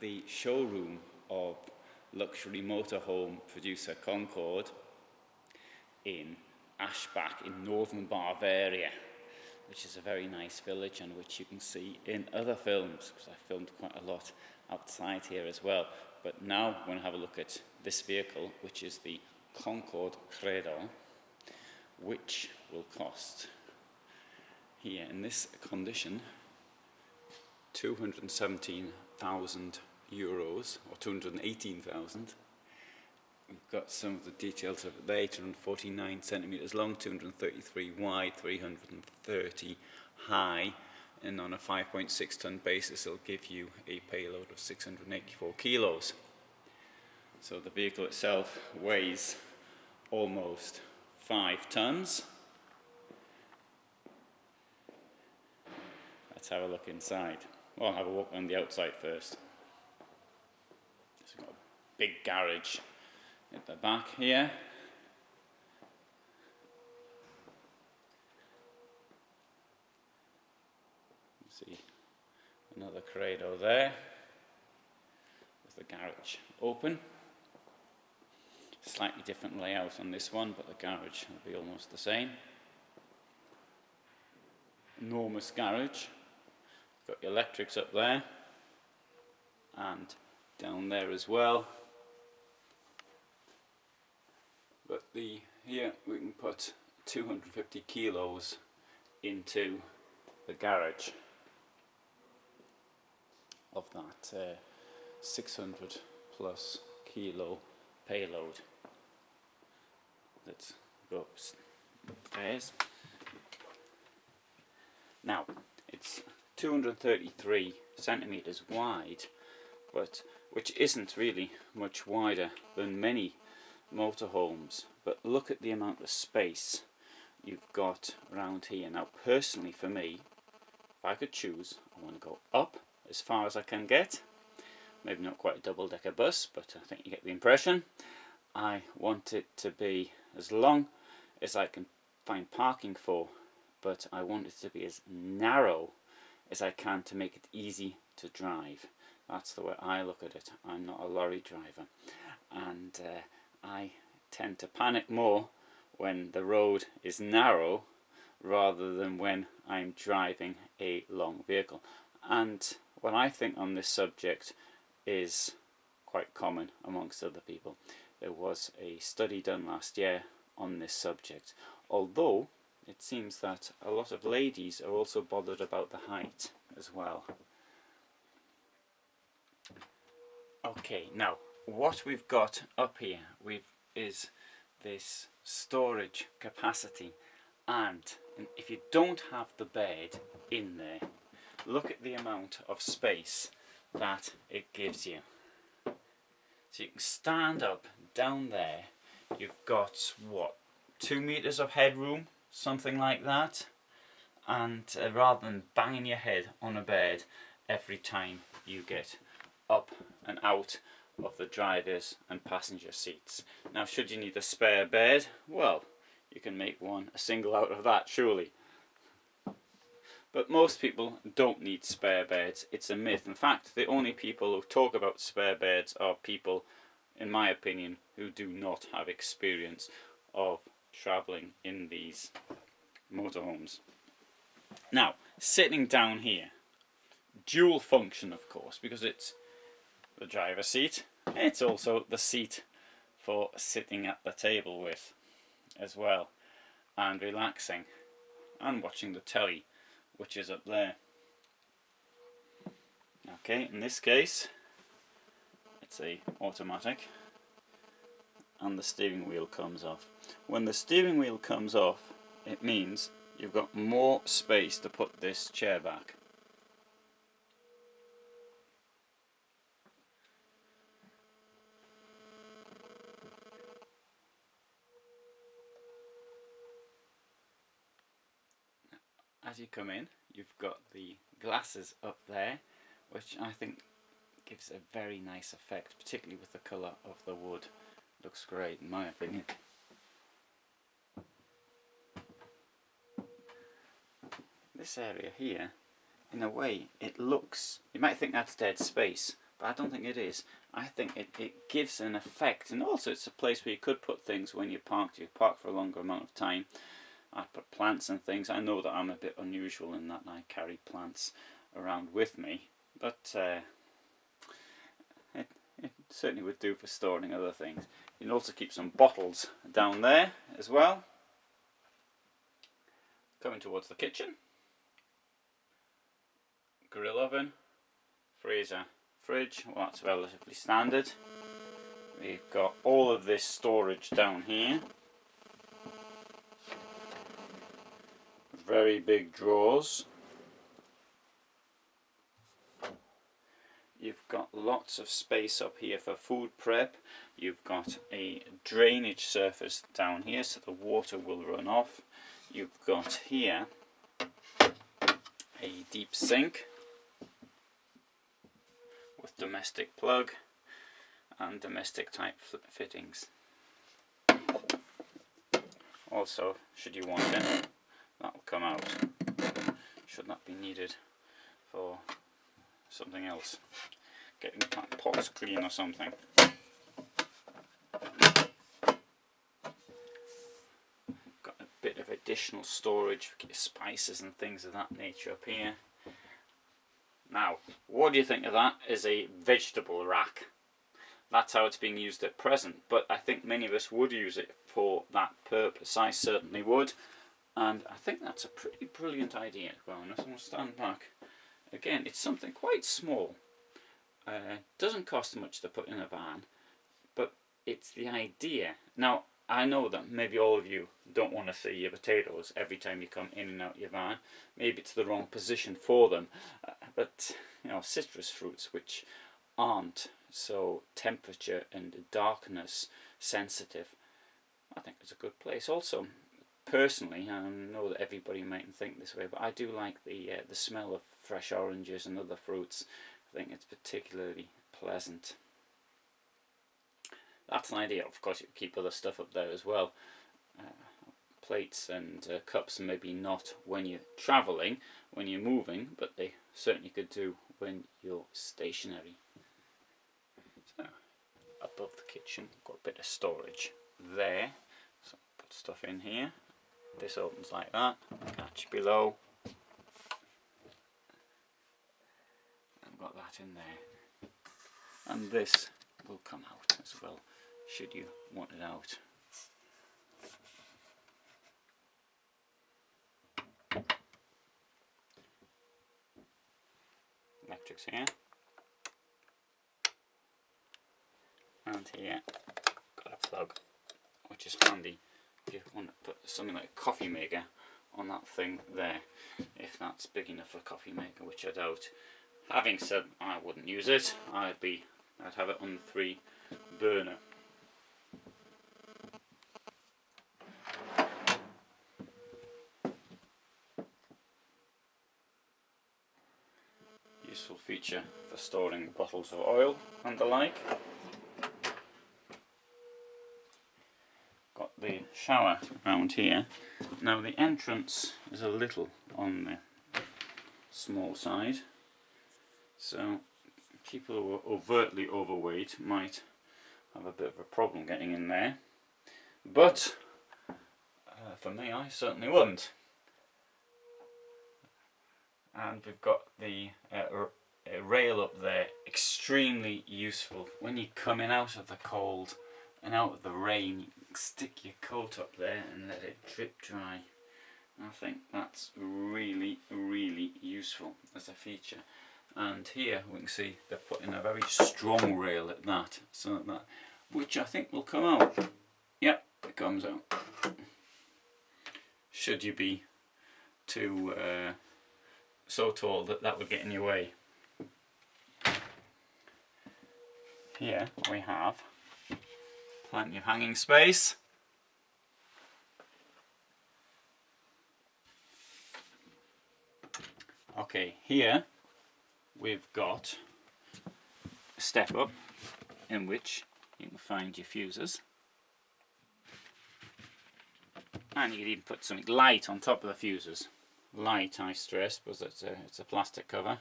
the showroom of luxury motorhome producer Concorde in Aschbach in northern Bavaria, which is a very nice village and which you can see in other films, because I filmed quite a lot outside here as well. But now we're going to have a look at this vehicle, which is the Concorde Credo, which will cost here in this condition €217,000 or 218,000. We've got some of the details of it there: 849 centimetres long, 233 wide, 330 high, and on a 5.6 tonne basis it'll give you a payload of 684 kilos. So the vehicle itself weighs almost 5 tonnes. Let's have a look inside. Well, I'll have a walk on the outside first. So we've got a big garage at the back here. See another Credo there with the garage open. Slightly different layout on this one, but the garage will be almost the same. Enormous garage. Got your electrics up there and down there as well. But here we can put 250 kilos into the garage of that 600 plus kilo payload. Let's go upstairs. Now, it's 233 centimetres wide, but which isn't really much wider than many motorhomes. But look at the amount of space you've got around here. Now, personally for me, if I could choose, I want to go up as far as I can get. Maybe not quite a double-decker bus, but I think you get the impression. I want it to be as long as I can find parking for, but I want it to be as narrow as I can to make it easy to drive. That's the way I look at it. I'm not a lorry driver, and I tend to panic more when the road is narrow rather than when I'm driving a long vehicle. And what I think on this subject is quite common amongst other people. There was a study done last year on this subject, although it seems that a lot of ladies are also bothered about the height as well. Okay, now what we've got up here is this storage capacity, and if you don't have the bed in there, look at the amount of space that it gives you. So you can stand up down there. You've got what, 2 meters of headroom, something like that, and rather than banging your head on a bed every time you get up and out of the driver's and passenger seats. Now, should you need a spare bed, well, you can make a single out of that, surely. But most people don't need spare beds. It's a myth. In fact, the only people who talk about spare beds are people, in my opinion, who do not have experience of travelling in these motorhomes. Now, sitting down here, dual function of course, because it's the driver's seat, it's also the seat for sitting at the table with as well, and relaxing and watching the telly, which is up there. Okay, in this case it's a automatic, and the steering wheel comes off. When the steering wheel comes off, it means you've got more space to put this chair back. As you come in, you've got the glasses up there, which I think gives a very nice effect, particularly with the colour of the wood. Looks great in my opinion. This area here, in a way, it looks, you might think that's dead space, but I don't think it is. I think it gives an effect, and also it's a place where you could put things when you park for a longer amount of time. I put plants and things. I know that I'm a bit unusual in that I carry plants around with me, but it certainly would do for storing other things. You can also keep some bottles down there as well. Coming towards the kitchen. Grill oven, freezer, fridge. Well, that's relatively standard. We've got all of this storage down here. Very big drawers. You've got lots of space up here for food prep. You've got a drainage surface down here so the water will run off. You've got here a deep sink with domestic plug and domestic type fittings. Also, should you want it, that will come out. Should not be needed for something else. Getting pots clean or something. Got a bit of additional storage for spices and things of that nature up here. Now, what do you think of that as a vegetable rack? That's how it's being used at present, but I think many of us would use it for that purpose. I certainly would, and I think that's a pretty brilliant idea. Well, I just want to stand back. Again, it's something quite small. Doesn't cost much to put in a van, but it's the idea. Now, I know that maybe all of you don't want to see your potatoes every time you come in and out your van. Maybe it's the wrong position for them, but you know, citrus fruits which aren't so temperature and darkness sensitive, I think it's a good place. Also, personally, I know that everybody mightn't think this way, but I do like the smell of fresh oranges and other fruits. I think it's particularly pleasant. That's an idea. Of course, you can keep other stuff up there as well. Plates and cups, maybe not when you're travelling, when you're moving, but they certainly could do when you're stationary. So, above the kitchen, got a bit of storage there. So put stuff in here. This opens like that. Catch below. I've got that in there. And this will come out as well, should you want it out. Electrics here. And here, got a plug, which is handy if you want to put something like a coffee maker on that thing there, if that's big enough for a coffee maker, which I doubt. Having said I wouldn't use it, I'd have it on the 3 burner. Useful feature for storing bottles of oil and the like. Got the shower around here. Now the entrance is a little on the small side, so people who are overtly overweight might have a bit of a problem getting in there, but for me, I certainly wouldn't. And we've got the rail up there, extremely useful when you're coming out of the cold and out of the rain. You can stick your coat up there and let it drip dry. I think that's really, really useful as a feature. And here we can see they're putting a very strong rail at that, so that, which I think will come out. Yep, it comes out. Should you be too so tall that that would get in your way. Here we have plenty of hanging space. Okay, here we've got a step up in which you can find your fuses, and you can even put something light on top of the fuses. Light, I stress, because it's a plastic cover.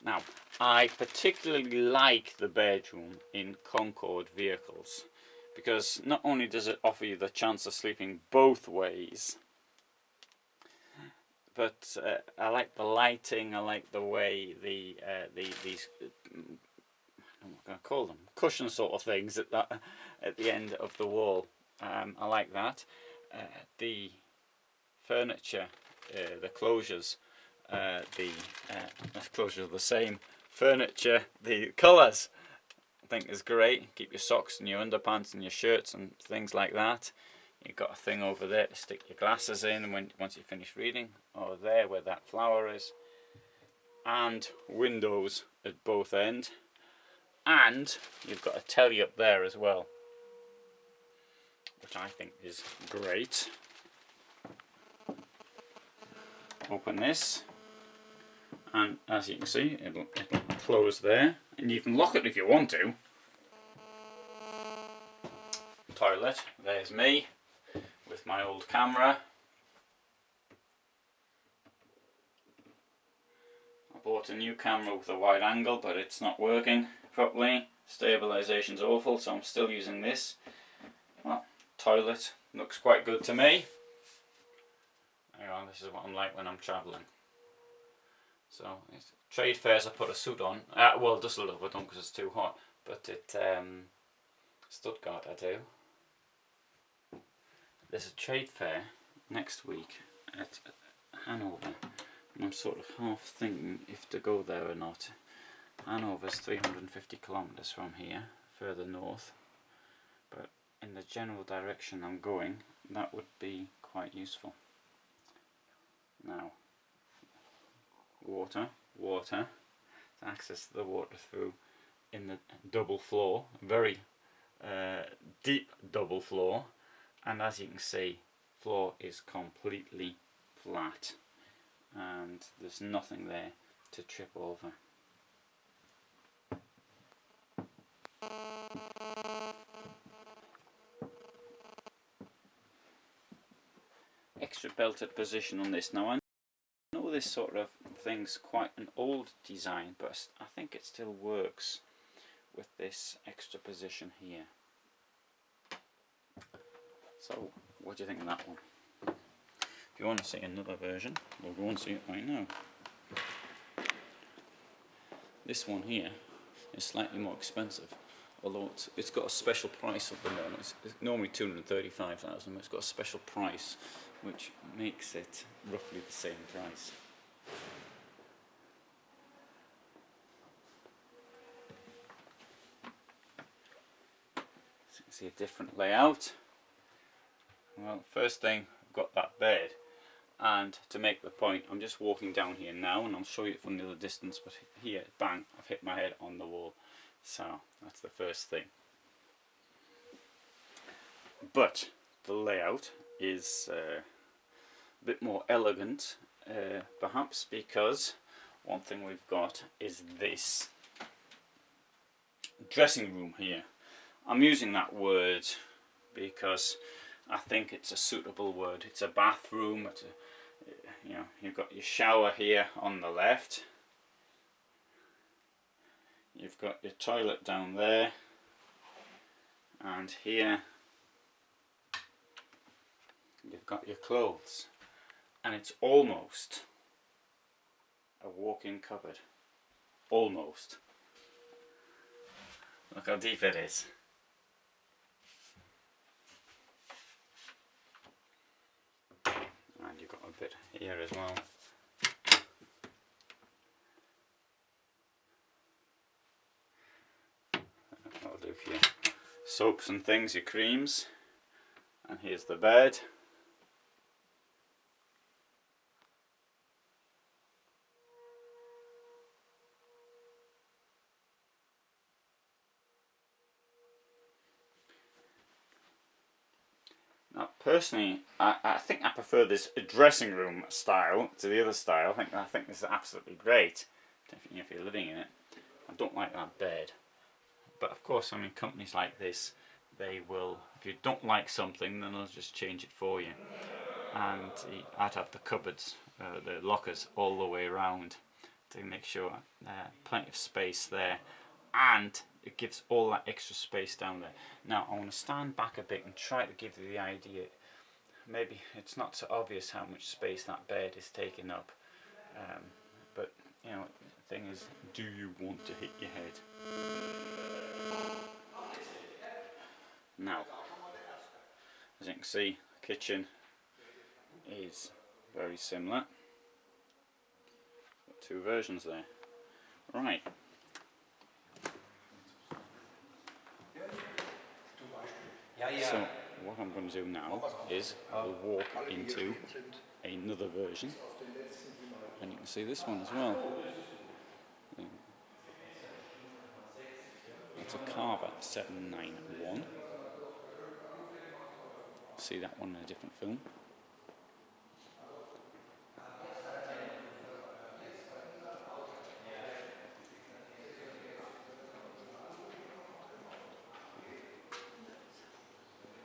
Now, I particularly like the bedroom in Concorde vehicles because not only does it offer you the chance of sleeping both ways, but I like the lighting. I like the way these I'm going to call them cushion sort of things at the end of the wall. I like that. The furniture, the closures, the closures are the same. Furniture, the colours, I think is great. Keep your socks and your underpants and your shirts and things like that. You've got a thing over there to stick your glasses in once you finish reading, or there where that flower is. And windows at both ends. And you've got a telly up there as well, which I think is great. Open this, and as you can see, it'll close there, and you can lock it if you want to. Toilet, there's me with my old camera. I bought a new camera with a wide angle, but it's not working properly. Stabilization's awful, so I'm still using this. Well, toilet looks quite good to me. Anyway, this is what I'm like when I'm travelling. So, trade fairs I put a suit on. Well, Dusseldorf I don't because it's too hot, but at Stuttgart I do. There's a trade fair next week at Hanover, and I'm sort of half thinking if to go there or not. Hanover's 350 kilometres from here, further north, but in the general direction I'm going, that would be quite useful. Now, water, to access the water through in the double floor, very deep double floor, and as you can see, floor is completely flat and there's nothing there to trip over. Extra belted position on this. Now I know this sort of thing's quite an old design, but I think it still works with this extra position here. So what do you think of that one? If you want to see another version, we'll go and see it right now. This one here is slightly more expensive, although it's got a special price at the moment. It's normally 235,000, but it's got a special price which makes it roughly the same price. So you can see a different layout. Well, first thing, I've got that bed, and to make the point, I'm just walking down here now, and I'll show you from the other distance, but here, bang, I've hit my head on the wall. So that's the first thing. But the layout is a bit more elegant, perhaps because one thing we've got is this dressing room here. I'm using that word because I think it's a suitable word. It's a bathroom. It's a, you know, you've got your shower here on the left. You've got your toilet down there, and here you've got your clothes, and it's almost a walk-in cupboard. Almost. Look how deep it is. And you've got a bit here as well. That'll do for your soaps and things, your creams. And here's the bed. Now, personally, I think I prefer this dressing room style to the other style. I think this is absolutely great if you're living in it. I don't like that bed. But of course, I mean, companies like this, they will, if you don't like something, then they'll just change it for you. And I'd have the cupboards, the lockers all the way around. to make sure plenty of space there, and it gives all that extra space down there. Now I want to stand back a bit and try to give you the idea. Maybe it's not so obvious how much space that bed is taking up, but you know, the thing is, do you want to hit your head? Now, as you can see, the kitchen is very similar. Got two versions there. Right. So what I'm going to do now is we'll walk into another version, and you can see this one as well. It's a Carver 791. See that one in a different film.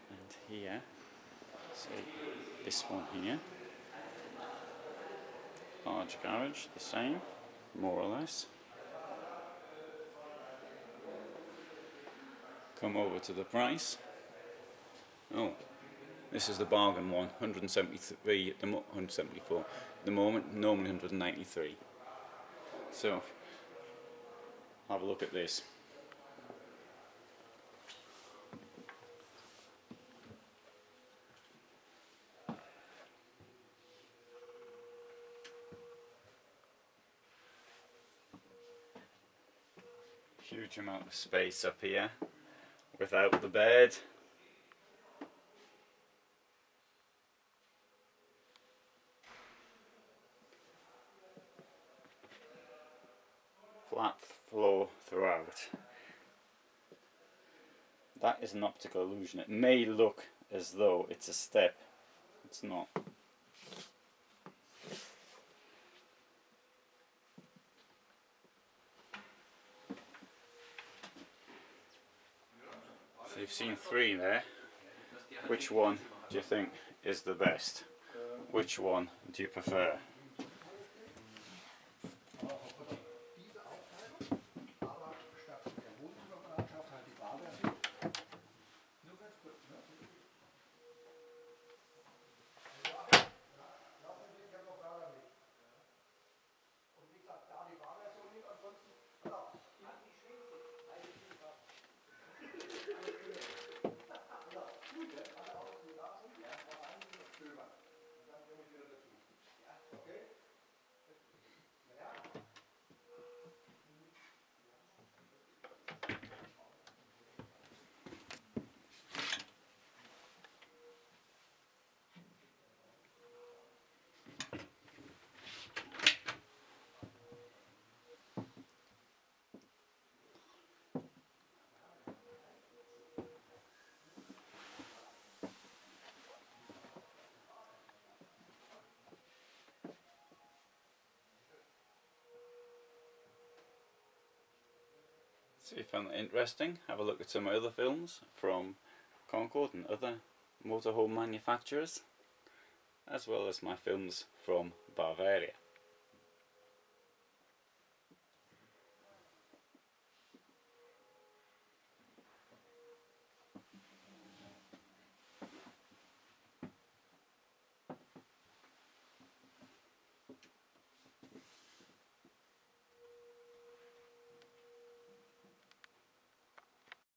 And here, see this one here. Large garage, the same, more or less. Come over to the price. Oh, this is the bargain one, 173 at the 174 at the moment, normally 193. So have a look at this. Huge amount of space up here without the bed. Flat floor throughout. That is an optical illusion. It may look as though it's a step. It's not. So you've seen three there. Which one do you think is the best? Which one do you prefer? So if you found that interesting, have a look at some other films from Concord and other motorhome manufacturers, as well as my films from Bavaria.